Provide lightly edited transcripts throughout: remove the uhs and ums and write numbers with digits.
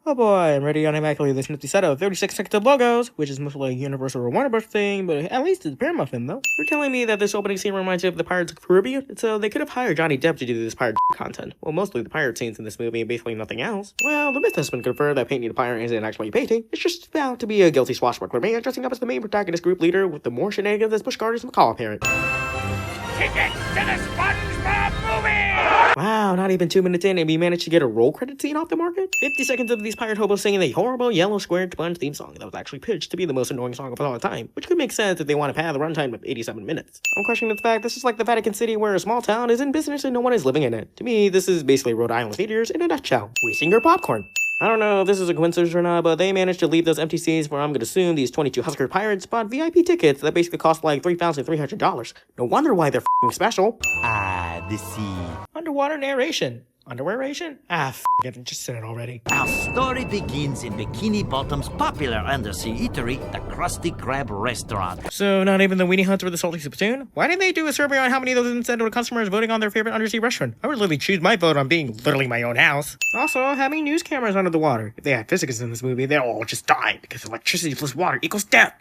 Oh boy, I'm ready on automatically this nifty set of 36 consecutive logos, which is mostly a Universal or Warner Bros. Thing, but at least it's a Paramount film though. You're telling me that this opening scene reminds you of the Pirates of the Caribbean? So they could have hired Johnny Depp to do this pirate content. Well, mostly the pirate scenes in this movie and basically nothing else. Well, the myth has been confirmed that painting a pirate isn't actually a painting. It's just about to be a guilty swashbuckler man dressing up as the main protagonist group leader with the more shenanigans as Bush Gardner's McCall parent. Tickets to the SpongeBob Movie! Wow, not even 2 minutes in and we managed to get a roll credit scene off the market? 50 seconds of these pirate hobos singing a horrible yellow squared sponge theme song that was actually pitched to be the most annoying song of all time, which could make sense if they want to pad the runtime of 87 minutes. I'm questioning the fact this is like the Vatican City where a small town is in business and no one is living in it. To me, this is basically Rhode Island theaters in a nutshell. Wasting your popcorn. I don't know if this is a coincidence or not, but they managed to leave those empty seats where I'm gonna assume these 22 Husker pirates bought VIP tickets that basically cost like $3,300. No wonder why they're f***ing special. Ah, the sea. Underwater narration. Underwearation? F it, just said it already. Our story begins in Bikini Bottom's popular undersea eatery, the Krusty Krab restaurant. So not even the Weenie Hunts or the Salty Spittoon? Why didn't they do a survey on how many of those incidental customers voting on their favorite undersea restaurant? I would literally choose my vote on being literally my own house. Also, how many news cameras under the water? If they had physicists in this movie, they'd all just die because electricity plus water equals death.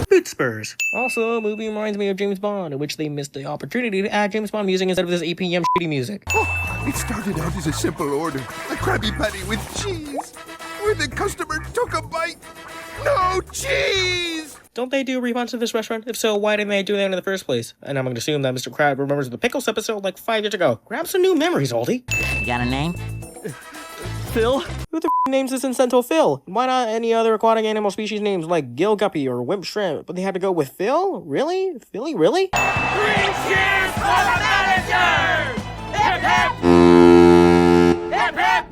Boot spurs. Also, a movie reminds me of James Bond, in which they missed the opportunity to add James Bond music instead of this APM shitty music. Oh, it started out as a simple order, a Krabby Patty with cheese, where the customer took a bite. No cheese! Don't they do refunds at this restaurant? If so, why didn't they do that in the first place? And I'm going to assume that Mr. Krab remembers the Pickles episode like 5 years ago. Grab some new memories, oldie. You got a name? Phil? Who the names this incidental Phil? Why not any other aquatic animal species names like gill guppy or wimp shrimp? But they had to go with Phil? Really? Philly, really? 3 cheers for the manager! Hip hip! Hip hip!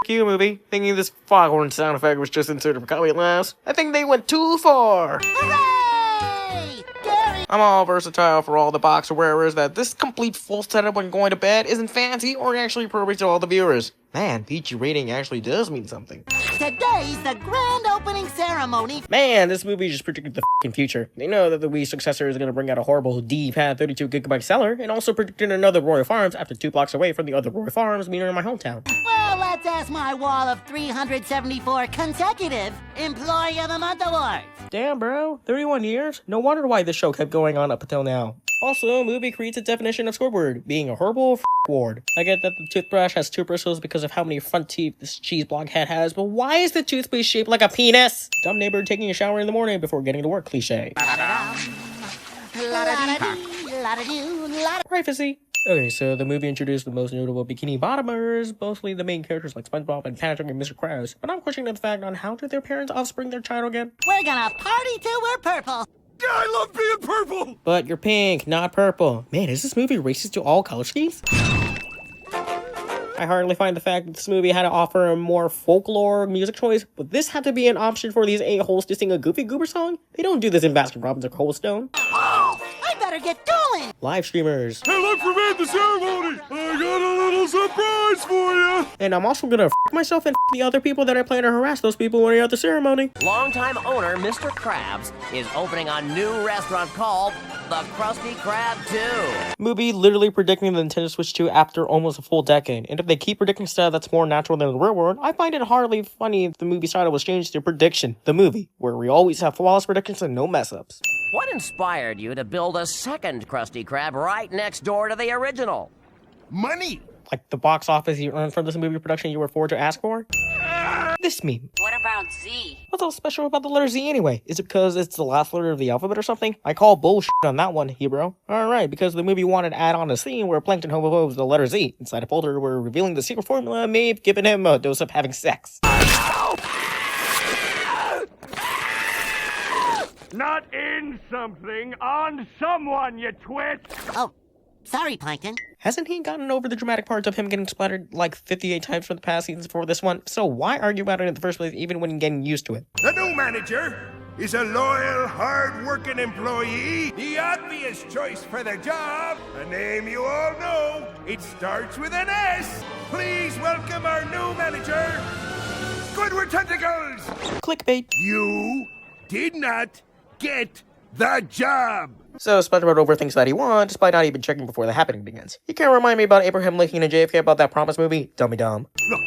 Cue movie, thinking this foghorn sound effect was just inserted for comedy laughs. I think they went too far. Hooray! Gary! I'm all versatile for all the boxer wearers that this complete full setup when going to bed isn't fancy or actually appropriate to all the viewers. Man, PG rating actually does mean something. Today's the grand opening ceremony. Man, this movie just predicted the f***ing future. They know that the Wii successor is going to bring out a horrible D-pad 32GB seller, and also predicted another Royal Farms after 2 blocks away from the other Royal Farms, meaning in my hometown. Well, let's ask my wall of 374 consecutive Employee of the Month awards. Damn, bro. 31 years? No wonder why this show kept going on up until now. Also, movie creates its definition of scoreboard, being a horrible ward. I get that the toothbrush has 2 bristles because of how many front teeth this cheese block head has, but why is the toothpaste shaped like a penis? Dumb neighbor taking a shower in the morning before getting to work cliche. Privacy. Okay, so the movie introduced the most notable bikini bottomers, mostly the main characters like SpongeBob and Patrick and Mr. Krabs, but I'm questioning the fact on how did their parents offspring their child again? We're gonna party till we're purple. I love being purple! But you're pink, not purple. Man, is this movie racist to all color schemes? I hardly find the fact that this movie had to offer a more folklore music choice, but this had to be an option for these a-holes to sing a Goofy Goober song? They don't do this in Baskin Robbins or Cold Stone. Oh, I better get going. Live streamers. Hey, look for me at the ceremony! I got a little surprise for you! And I'm also gonna f myself and f the other people that I plan to harass those people when you're at the ceremony. Longtime owner Mr. Krabs is opening a new restaurant called the Krusty Krab 2. Movie literally predicting the Nintendo Switch 2 after almost a full decade. And if they keep predicting stuff that's more natural than the real world, I find it hardly funny if the movie's title was changed to Prediction, the movie, where we always have flawless predictions and no mess-ups. What inspired you to build a second Krusty Krab right next door to the original? Money! Like the box office you earned from this movie production you were forced to ask for? This meme. What about Z? What's so special about the letter Z anyway? Is it because it's the last letter of the alphabet or something? I call bullshit on that one, hero. Alright, because the movie wanted to add on a scene where Plankton homophobes the letter Z. Inside a folder where revealing the secret formula may have given him a dose of having sex. Not in something, on someone, you twit! Oh, sorry, Plankton. Hasn't he gotten over the dramatic parts of him getting splattered like 58 times for the past seasons before this one? So why argue about it in the first place even when getting used to it? The new manager is a loyal, hard-working employee. The obvious choice for the job. A name you all know. It starts with an S. Please welcome our new manager, Squidward Tentacles. Clickbait. You did not get the job. So SpongeBob overthinks that he won, despite not even checking before the happening begins. You can't remind me about Abraham Lincoln and JFK about that Promise movie? Dummy dumb. Look,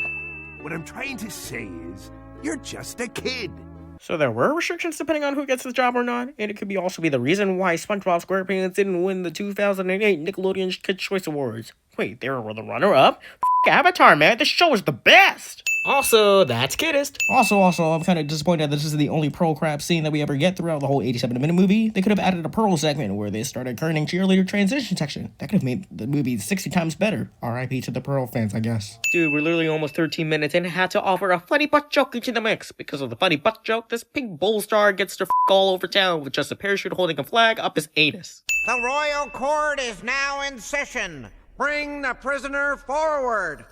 what I'm trying to say is, you're just a kid. So there were restrictions depending on who gets the job or not, and it could also be the reason why SpongeBob SquarePants didn't win the 2008 Nickelodeon Kids' Choice Awards. Wait, they were the runner-up? Avatar, man, this show is the best! Also, that's kiddest. Also, I'm kind of disappointed that this is the only Pearl Crab scene that we ever get throughout the whole 87-minute movie. They could have added a Pearl segment where they started kerning cheerleader transition section. That could have made the movie 60 times better. R.I.P. to the Pearl fans, I guess. Dude, we're literally almost 13 minutes in and had to offer a funny butt joke into the mix. Because of the funny butt joke, this pink bull star gets to f*** all over town with just a parachute holding a flag up his anus. The royal court is now in session. Bring the prisoner forward.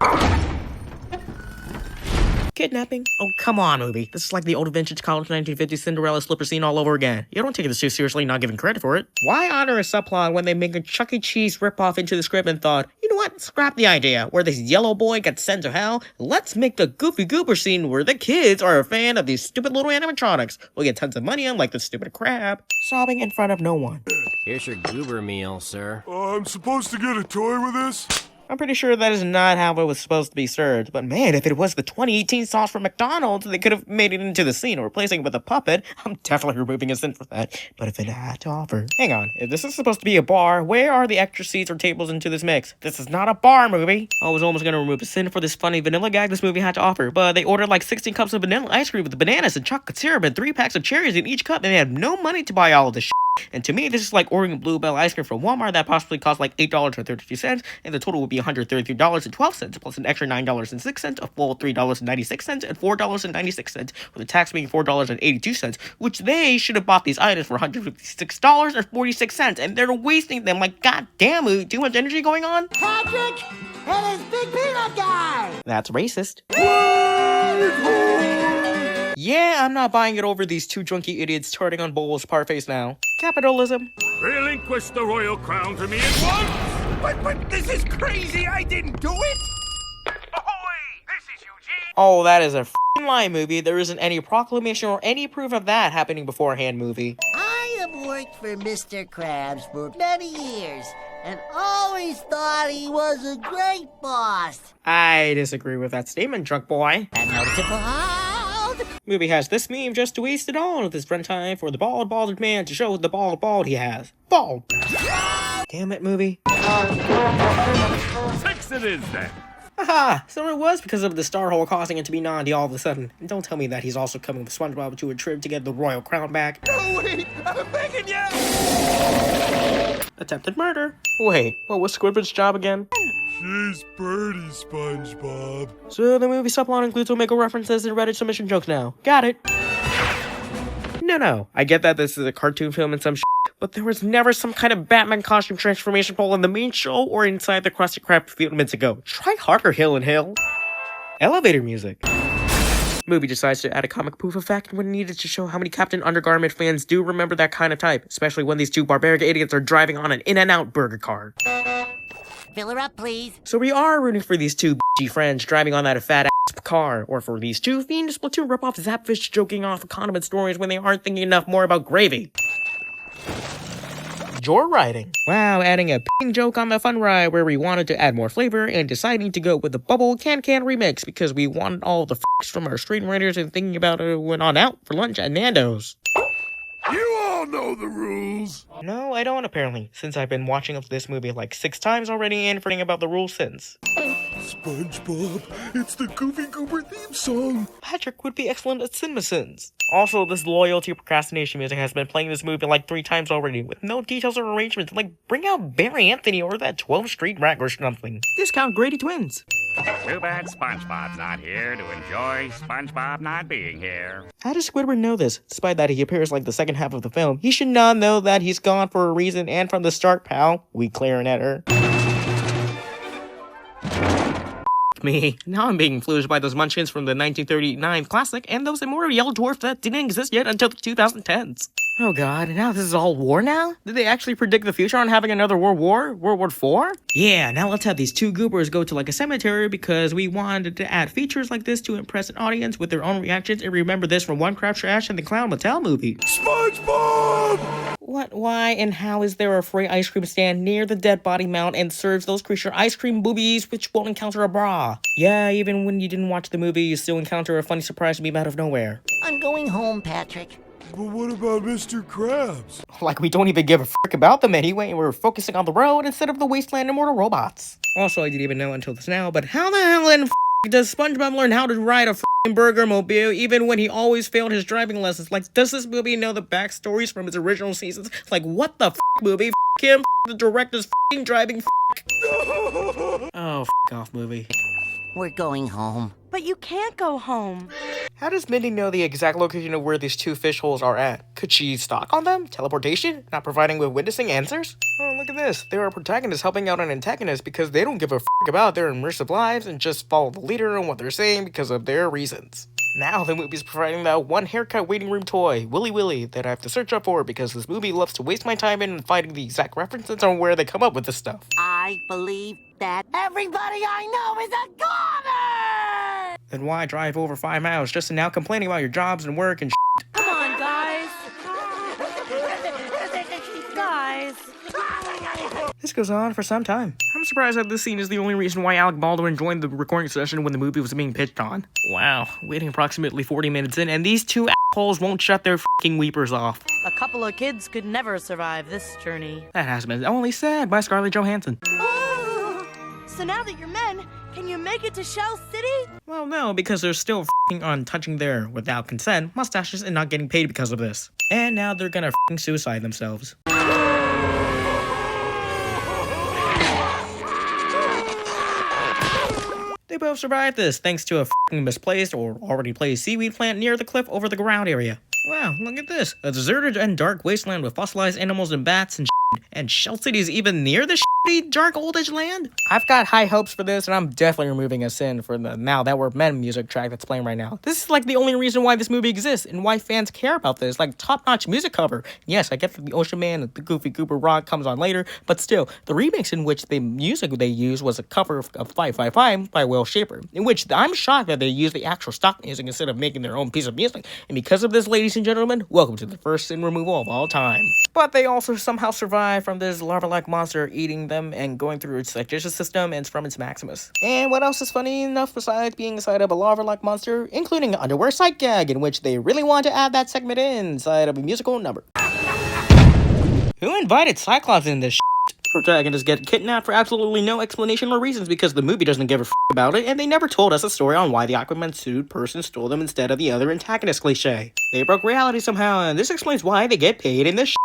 Kidnapping? Oh, come on, movie. This is like the old vintage college 1950s Cinderella slipper scene all over again. You don't take this too seriously, not giving credit for it. Why honor a subplot when they make a Chuck E. Cheese ripoff into the script and thought, you know what, scrap the idea, where this yellow boy gets sent to hell, let's make the Goofy Goober scene where the kids are a fan of these stupid little animatronics. We'll get tons of money unlike the stupid crab. Sobbing in front of no one. Here's your goober meal, sir. I'm supposed to get a toy with this? I'm pretty sure that is not how it was supposed to be served, but man, if it was the 2018 sauce from McDonald's, they could have made it into the scene or replacing it with a puppet. I'm definitely removing a sin for that, but if it had to offer. Hang on, if this is supposed to be a bar, where are the extra seats or tables into this mix? This is not a bar movie. I was almost gonna remove a sin for this funny vanilla gag this movie had to offer, but they ordered like 16 cups of vanilla ice cream with bananas and chocolate syrup and 3 packs of cherries in each cup, and they had no money to buy all of this shit. And to me, this is like ordering Bluebell ice cream from Walmart that possibly costs like $8.32, and the total would be $133.12, plus an extra $9.06, a full $3.96, and $4.96, with the tax being $4.82, which they should have bought these items for $156.46, and they're wasting them like goddamn, too much energy going on? Patrick and his big peanut guy! That's racist. Yeah, I'm not buying it over these two drunky idiots turning on Bowl's parfaits now. Capitalism. Relinquish the royal crown to me at once! But this is crazy. I didn't do it. Ahoy! This is Eugene! Oh, that is a f***ing lie, movie. There isn't any proclamation or any proof of that happening beforehand, movie. I have worked for Mr. Krabs for many years and always thought he was a great boss. I disagree with that statement, drunk boy. And notice it bald. Movie has this meme just to waste it all of this runtime for the balded man to show the bald he has. Bald! Damn it, movie. 6 it is then. Haha, so it was because of the star hole causing it to be Nandi all of a sudden. And don't tell me that he's also coming with SpongeBob to a trip to get the royal crown back. No, wait, I'm begging you. Attempted murder. Wait, what was Squidward's job again? She's Birdie, SpongeBob. So the movie subplot includes Omega references and Reddit submission jokes now. Got it. No, I get that this is a cartoon film and some shit, but there was never some kind of Batman costume transformation pole in the main show or inside the Krusty Krab a few minutes ago. Try harder, Hill and Hill. Elevator music. Movie decides to add a comic proof effect when needed to show how many Captain Undergarment fans do remember that kind of type, especially when these two barbaric idiots are driving on an In-N-Out burger car. Fill her up, please. So we are rooting for these two bitchy friends driving on that fat-ass car, or for these two fiend Splatoon rip-off Zapfish joking off condiment stories when they aren't thinking enough more about gravy. Your writing. Wow, adding a p***ing joke on the fun ride where we wanted to add more flavor and deciding to go with the Bubble Can remix because we wanted all the f***s from our screenwriters and thinking about it went on out for lunch at Nando's. You all know the rules. No, I don't apparently, since I've been watching this movie like 6 times already and forgetting about the rules since. SpongeBob, it's the Goofy Goober theme song. Patrick would be excellent at CinemaSins. Also, this loyalty procrastination music has been playing this movie like 3 times already, with no details or arrangements. Like, bring out Barry Anthony or that 12th Street Rat or something. Discount Grady Twins. Too bad SpongeBob's not here to enjoy SpongeBob not being here. How does Squidward know this? Despite that he appears like the second half of the film, he should not know that he's gone for a reason and from the start, pal. We clarinetter. Me. Now I'm being influenced by those munchkins from the 1939 classic and those immortal yellow dwarfs that didn't exist yet until the 2010s. Oh god, now this is all war now? Did they actually predict the future on having another World War? World War IV? Yeah, now let's have these two goobers go to like a cemetery because we wanted to add features like this to impress an audience with their own reactions and remember this from One Crab Trash and the Clown Mattel movie. SpongeBob! What, why, and how is there a free ice cream stand near the dead body mound and serves those creature ice cream boobies which won't encounter a bra? Yeah, even when you didn't watch the movie, you still encounter a funny surprise meme out of nowhere. I'm going home, Patrick. But what about Mr. Krabs? Like we don't even give a frick about them anyway, and we're focusing on the road instead of the wasteland immortal robots. Also, I didn't even know until this now, but how the hell in does SpongeBob learn how to ride a burger mobile even when he always failed his driving lessons? Like, does this movie know the backstories from its original seasons? Like, what the movie? Him, the director's driving Oh, off movie. We're going home. But you can't go home. How does Mindy know the exact location of where these two fish holes are at? Could she stalk on them? Teleportation? Not providing with witnessing answers? Oh, look at this. There are protagonists helping out an antagonist because they don't give a about their immersive lives and just follow the leader and what they're saying because of their reasons. Now the movie's providing that one haircut waiting room toy, Willy Willy, that I have to search up for because this movie loves to waste my time in finding the exact references on where they come up with this stuff. I believe that everybody I know is a goner! Then why drive over 5 miles just to now complaining about your jobs and work and Come on, guys. Guys. This goes on for some time. I'm surprised that this scene is the only reason why Alec Baldwin joined the recording session when the movie was being pitched on. Wow, waiting approximately 40 minutes in, and these two assholes won't shut their f***ing weepers off. A couple of kids could never survive this journey. That has been only said by Scarlett Johansson. So now that you're men, can you make it to Shell City? Well, no, because they're still f***ing on touching their, without consent, mustaches and not getting paid because of this. And now they're gonna f***ing suicide themselves. They both survived this, thanks to a f***ing misplaced or already placed seaweed plant near the cliff over the ground area. Wow, look at this. A deserted and dark wasteland with fossilized animals and bats and shit. And Shell City is even near the shitty, dark old-age land? I've got high hopes for this, and I'm definitely removing a sin for the Now That We're Men music track that's playing right now. This is like the only reason why this movie exists, and why fans care about this, like top-notch music cover. Yes, I get that the Ocean Man and the Goofy Goober Rock comes on later, but still, the remix in which the music they used was a cover of 555 by Will Shaper, in which I'm shocked that they used the actual stock music instead of making their own piece of music. And because of this, ladies and gentlemen, welcome to the first sin removal of all time. But they also somehow survive from this larva-like monster eating them and going through its digestive system and from its maximus. And what else is funny enough besides being inside of a larva-like monster, including an underwear sight gag in which they really want to add that segment inside of a musical number. Who invited Cyclops in this shit? Protagonists get kidnapped for absolutely no explanation or reasons because the movie doesn't give a f*** about it, and they never told us a story on why the Aquaman-suited person stole them instead of the other antagonist cliche. They broke reality somehow, and this explains why they get paid in this shit.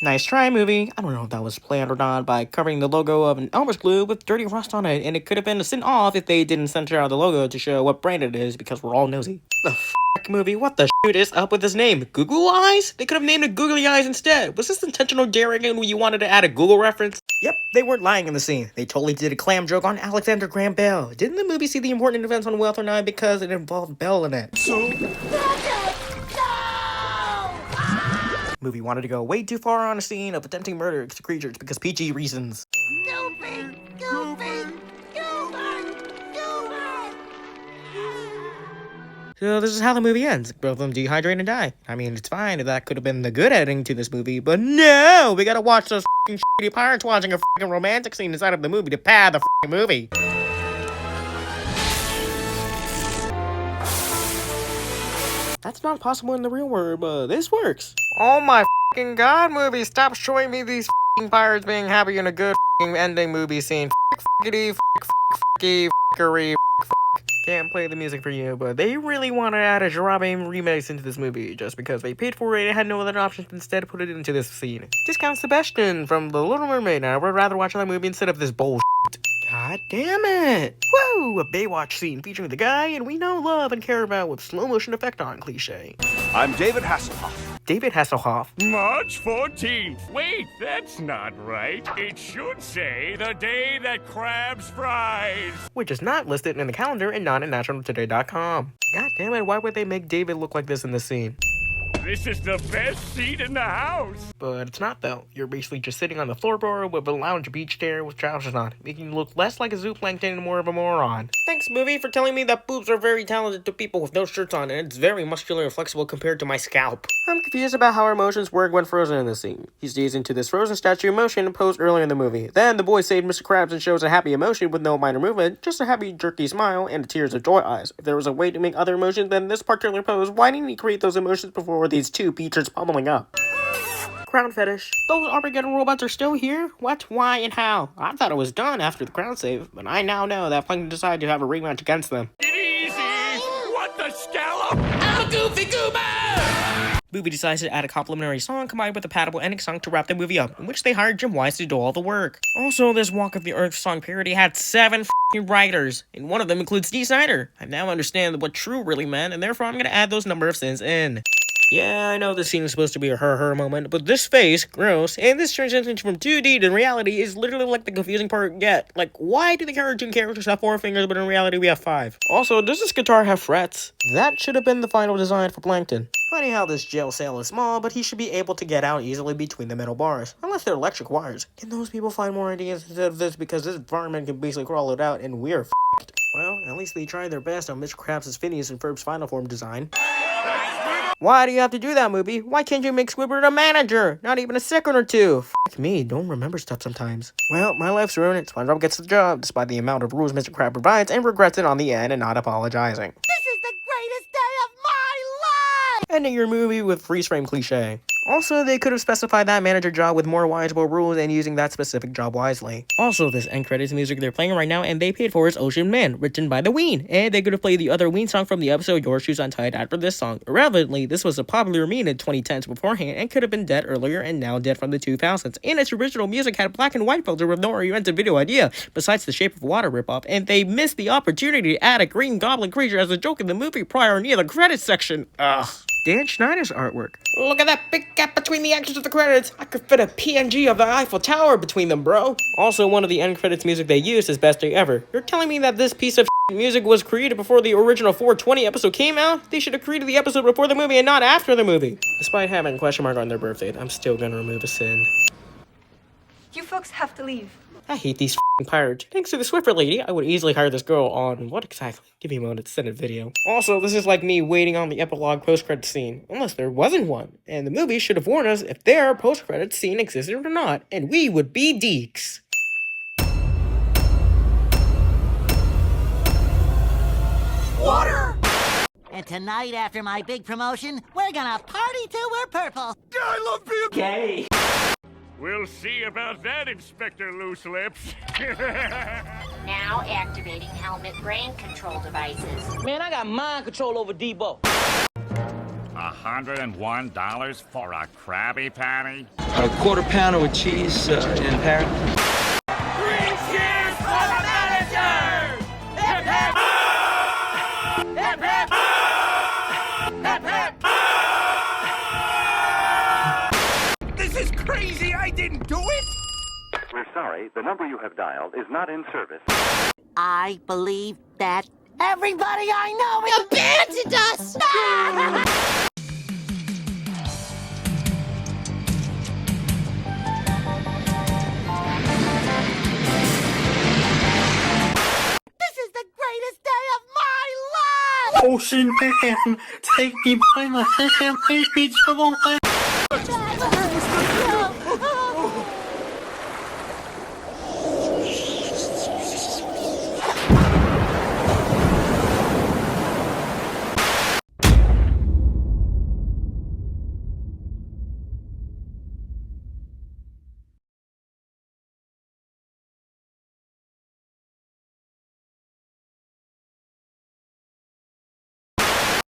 Nice try, movie. I don't know if that was planned or not by covering the logo of an Elmer's glue with dirty rust on it, and it could have been a sin off if they didn't center out the logo to show what brand it is because we're all nosy. The f*** movie, what the shit is up with his name? Google Eyes? They could have named it Googly Eyes instead. Was this intentional daring when you wanted to add a Google reference? Yep, they weren't lying in the scene. They totally did a clam joke on Alexander Graham Bell. Didn't the movie see the important events on Wealth or Not because it involved Bell in it? Movie wanted to go way too far on a scene of attempting murder to creatures because PG reasons. Goofy! Goofy! So this is how the movie ends. Both of them dehydrate and die. I mean, it's fine if that could have been the good editing to this movie, but no! We gotta watch those f***ing shitty pirates watching a f***ing romantic scene inside of the movie to pad the f***ing movie. That's not possible in the real world, but this works. Oh my f***ing god, movie, stop showing me these f***ing pirates being happy in a good f***ing ending movie scene. F***ity, f***ity, f***ery, Can't play the music for you, but they really want to add a Jarabe remix into this movie just because they paid for it and had no other options instead put it into this scene. Discount Sebastian from The Little Mermaid, and I would rather watch that movie instead of this bullshit. God damn it! Woo! A Baywatch scene featuring the guy and we know, love, and care about with slow motion effect on cliche. I'm David Hasselhoff. David Hasselhoff. March 14th. Wait, that's not right. It should say the day that Krabs fries. Which is not listed in the calendar and not at nationaltoday.com. God damn it, why would they make David look like this in this scene? This is the best seat in the house. But it's not though. You're basically just sitting on the floorboard with a lounge beach chair with trousers on, making you look less like a zooplankton and more of a moron. Thanks, movie, for telling me that boobs are very talented to people with no shirts on, and it's very muscular and flexible compared to my scalp. I'm confused about how our emotions work when frozen in this scene. He stays into this frozen statue emotion posed earlier in the movie. Then the boy saved Mr. Krabs and shows a happy emotion with no minor movement, just a happy jerky smile and tears of joy eyes. If there was a way to make other emotions than this particular pose, why didn't he create those emotions before these two features pummeling up? Crown fetish. Those Armageddon robots are still here? What, why, and how? I thought it was done after the crown save, but I now know that Plankton decided to have a rematch against them. Get easy. What the scallop? I'm a goofy goober. Movie decides to add a complimentary song combined with a paddable ending song to wrap the movie up, in which they hired Jim Wise to do all the work. Also, this Walk of the Earth song parody had 7 f***ing writers, and one of them includes Dee Snider. I now understand what true really meant, and therefore I'm gonna add those number of sins in. Yeah, I know this scene is supposed to be a her moment, but this face, gross, and this transition from 2D to reality is literally like the confusing part yet. Like, why do the cartoon characters have 4 fingers, but in reality we have 5? Also, does this guitar have frets? That should have been the final design for Plankton. Funny how this jail cell is small, but he should be able to get out easily between the metal bars. Unless they're electric wires. Can those people find more ideas instead of this, because this varmint can basically crawl it out and we're f***ed. Well, at least they tried their best on Mr. Krabs' Phineas and Ferb's final form design. Why do you have to do that, movie? Why can't you make Squidward a manager? Not even a second or two. F*** me, don't remember stuff sometimes. Well, my life's ruined. SpongeBob gets the job, despite the amount of rules Mr. Krab provides, and regrets it on the end and not apologizing. This is the greatest day of my life! Ending your movie with freeze frame cliche. Also, they could have specified that manager job with more wiseable rules and using that specific job wisely. Also, this end credits music they're playing right now and they paid for is Ocean Man, written by the Ween, and they could have played the other Ween song from the episode Your Shoes Untied after this song. Irrelevantly, this was a popular meme in 2010s beforehand and could have been dead earlier and now dead from the 2000s, and its original music had a black and white filter with no oriented video idea, besides the Shape of Water ripoff, and they missed the opportunity to add a green goblin creature as a joke in the movie prior near the credits section. Ugh. Dan Schneider's artwork. Look at that big gap between the actions of the credits. I could fit a PNG of the Eiffel Tower between them, bro. Also, one of the end credits music they used is Best Day Ever. You're telling me that this piece of music was created before the original 420 episode came out? They should have created the episode before the movie and not after the movie. Despite having a question mark on their birth date, I'm still gonna remove a sin. You folks have to leave. I hate these pirates. Thanks to the Swiffer lady, I would easily hire this girl on what exactly? Give me a moment to send a video. Also, this is like me waiting on the epilogue post-credit scene, unless there wasn't one. And the movie should have warned us if their post-credit scene existed or not, and we would be deeks. Water! And tonight, after my big promotion, we're gonna party till we're purple. I love being Gay. We'll see about that, Inspector Loose Lips. Now activating helmet brain control devices. Man, I got mind control over Debo. $101 for a Krabby Patty? A quarter pounder with cheese and parrot. Three cheers for the manager! Hip hip! Hip hip! Hip hip! This is crazy! I didn't do it! We're sorry, the number you have dialed is not in service. I believe that Everybody I know abandoned us! This is the greatest day of my life! Ocean Man, take me by the hand, take me to the land.